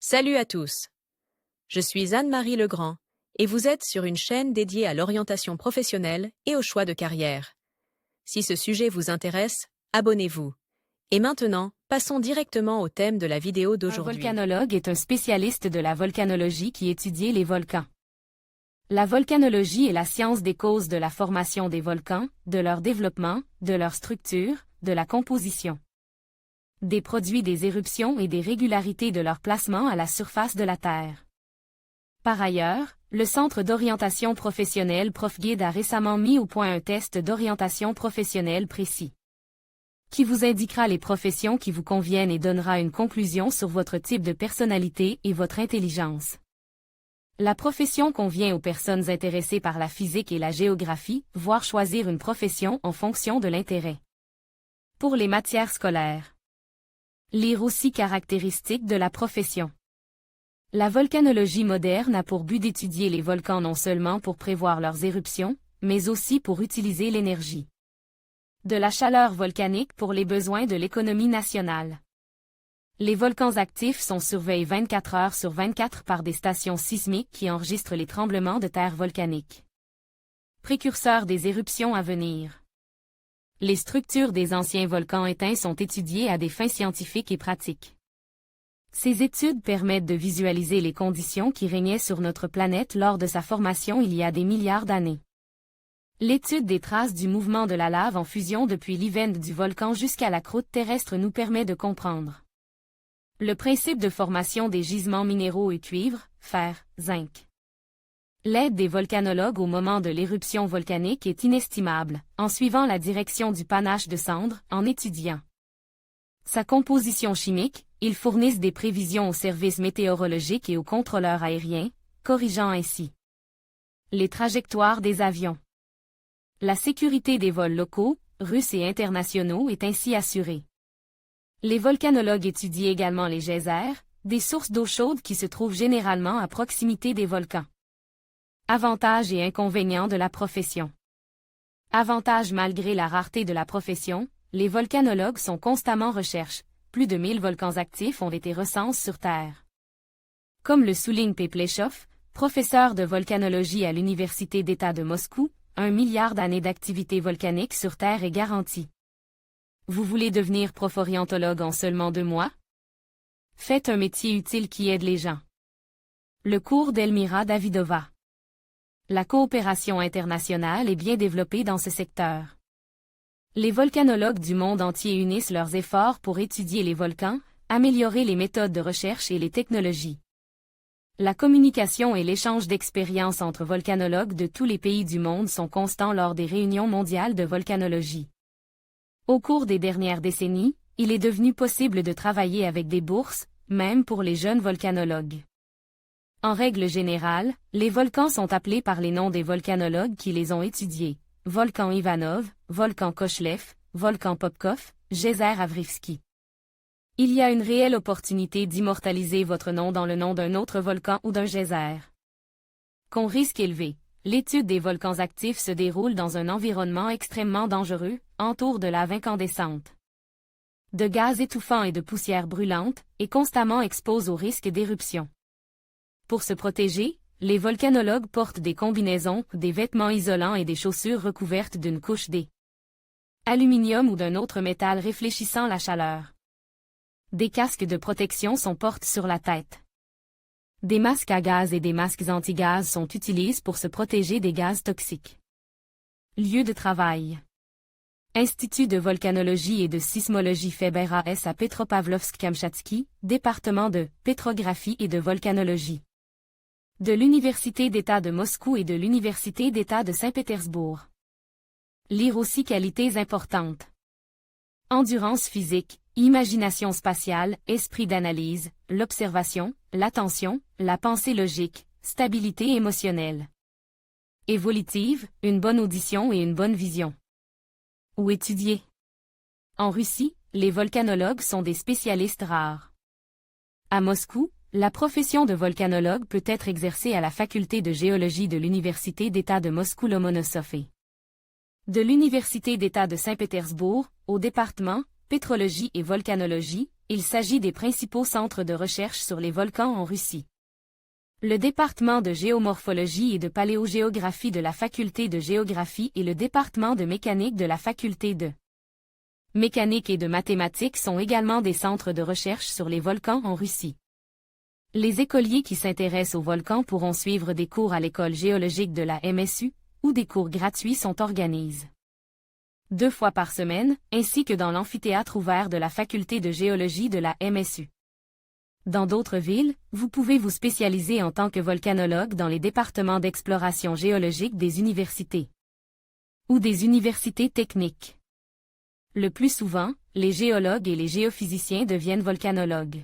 Salut à tous. Je suis Anne-Marie Legrand et vous êtes sur une chaîne dédiée à l'orientation professionnelle et au choix de carrière. Si ce sujet vous intéresse, abonnez-vous. Et maintenant, passons directement au thème de la vidéo Un d'aujourd'hui. volcanologue est un spécialiste de la volcanologie qui étudie les volcans. La volcanologie est la science des causes de la formation des volcans, de leur développement, de leur structure, de la composition, des produits des éruptions et des régularités de leur placement à la surface de la Terre. Par ailleurs, le Centre d'orientation professionnelle ProfGuide a récemment mis au point un test d'orientation professionnelle précis, qui vous indiquera les professions qui vous conviennent et donnera une conclusion sur votre type de personnalité et votre intelligence. La profession convient aux personnes intéressées par la physique et la géographie, voire choisir une profession en fonction de l'intérêt. Pour les matières scolaires. Lire aussi caractéristiques de la profession. La volcanologie moderne a pour but d'étudier les volcans non seulement pour prévoir leurs éruptions, mais aussi pour utiliser l'énergie de la chaleur volcanique pour les besoins de l'économie nationale. Les volcans actifs sont surveillés 24 heures sur 24 par des stations sismiques qui enregistrent les tremblements de terre volcaniques, précurseurs des éruptions à venir. Les structures des anciens volcans éteints sont étudiées à des fins scientifiques et pratiques. Ces études permettent de visualiser les conditions qui régnaient sur notre planète lors de sa formation il y a des milliards d'années. L'étude des traces du mouvement de la lave en fusion depuis l'ivent du volcan jusqu'à la croûte terrestre nous permet de comprendre le principe de formation des gisements minéraux et cuivre, fer, zinc. L'aide des volcanologues au moment de l'éruption volcanique est inestimable, en suivant la direction du panache de cendres, en étudiant sa composition chimique, ils fournissent des prévisions aux services météorologiques et aux contrôleurs aériens, corrigeant ainsi les trajectoires des avions. La sécurité des vols locaux, russes et internationaux est ainsi assurée. Les volcanologues étudient également les geysers, des sources d'eau chaude qui se trouvent généralement à proximité des volcans. Avantages et inconvénients de la profession. Avantages malgré la rareté de la profession, les volcanologues sont constamment en recherche. Plus de 1000 volcans actifs ont été recensés sur Terre. Comme le souligne Pepleshov, professeur de volcanologie à l'Université d'État de Moscou, 1 milliard d'années d'activité volcanique sur Terre est garantie. Vous voulez devenir prof-orientologue en seulement 2 mois? Faites un métier utile qui aide les gens. Le cours d'Elmira Davidova. La coopération internationale est bien développée dans ce secteur. Les volcanologues du monde entier unissent leurs efforts pour étudier les volcans, améliorer les méthodes de recherche et les technologies. La communication et l'échange d'expériences entre volcanologues de tous les pays du monde sont constants lors des réunions mondiales de volcanologie. Au cours des dernières décennies, il est devenu possible de travailler avec des bourses, même pour les jeunes volcanologues. En règle générale, les volcans sont appelés par les noms des volcanologues qui les ont étudiés. Volcan Ivanov, Volcan Kochlev, Volcan Popkov, geyser Avrivski. Il y a une réelle opportunité d'immortaliser votre nom dans le nom d'un autre volcan ou d'un geyser. Con risque élevé, l'étude des volcans actifs se déroule dans un environnement extrêmement dangereux, entour de lave incandescente, de gaz étouffants et de poussière brûlante, et constamment expose au risque d'éruption. Pour se protéger, les volcanologues portent des combinaisons, des vêtements isolants et des chaussures recouvertes d'une couche d'aluminium ou d'un autre métal réfléchissant la chaleur. Des casques de protection sont portés sur la tête. Des masques à gaz et des masques anti-gaz sont utilisés pour se protéger des gaz toxiques. Lieu de travail. Institut de volcanologie et de sismologie Feber AS à Petropavlovsk-Kamchatsky, département de pétrographie et de volcanologie. De l'Université d'État de Moscou et de l'Université d'État de Saint-Pétersbourg. Lire aussi qualités importantes. Endurance physique, imagination spatiale, esprit d'analyse, l'observation, l'attention, la pensée logique, stabilité émotionnelle. Évolutive, une bonne audition et une bonne vision. Où étudier? En Russie, les volcanologues sont des spécialistes rares. À Moscou, la profession de volcanologue peut être exercée à la faculté de géologie de l'Université d'État de Moscou Lomonosov et de l'Université d'État de Saint-Pétersbourg, au département pétrologie et volcanologie, il s'agit des principaux centres de recherche sur les volcans en Russie. Le département de géomorphologie et de paléogéographie de la faculté de géographie et le département de mécanique de la faculté de mécanique et de mathématiques sont également des centres de recherche sur les volcans en Russie. Les écoliers qui s'intéressent aux volcans pourront suivre des cours à l'école géologique de la MSU, où des cours gratuits sont organisés 2 fois par semaine, ainsi que dans l'amphithéâtre ouvert de la faculté de géologie de la MSU. Dans d'autres villes, vous pouvez vous spécialiser en tant que volcanologue dans les départements d'exploration géologique des universités ou des universités techniques. Le plus souvent, les géologues et les géophysiciens deviennent volcanologues.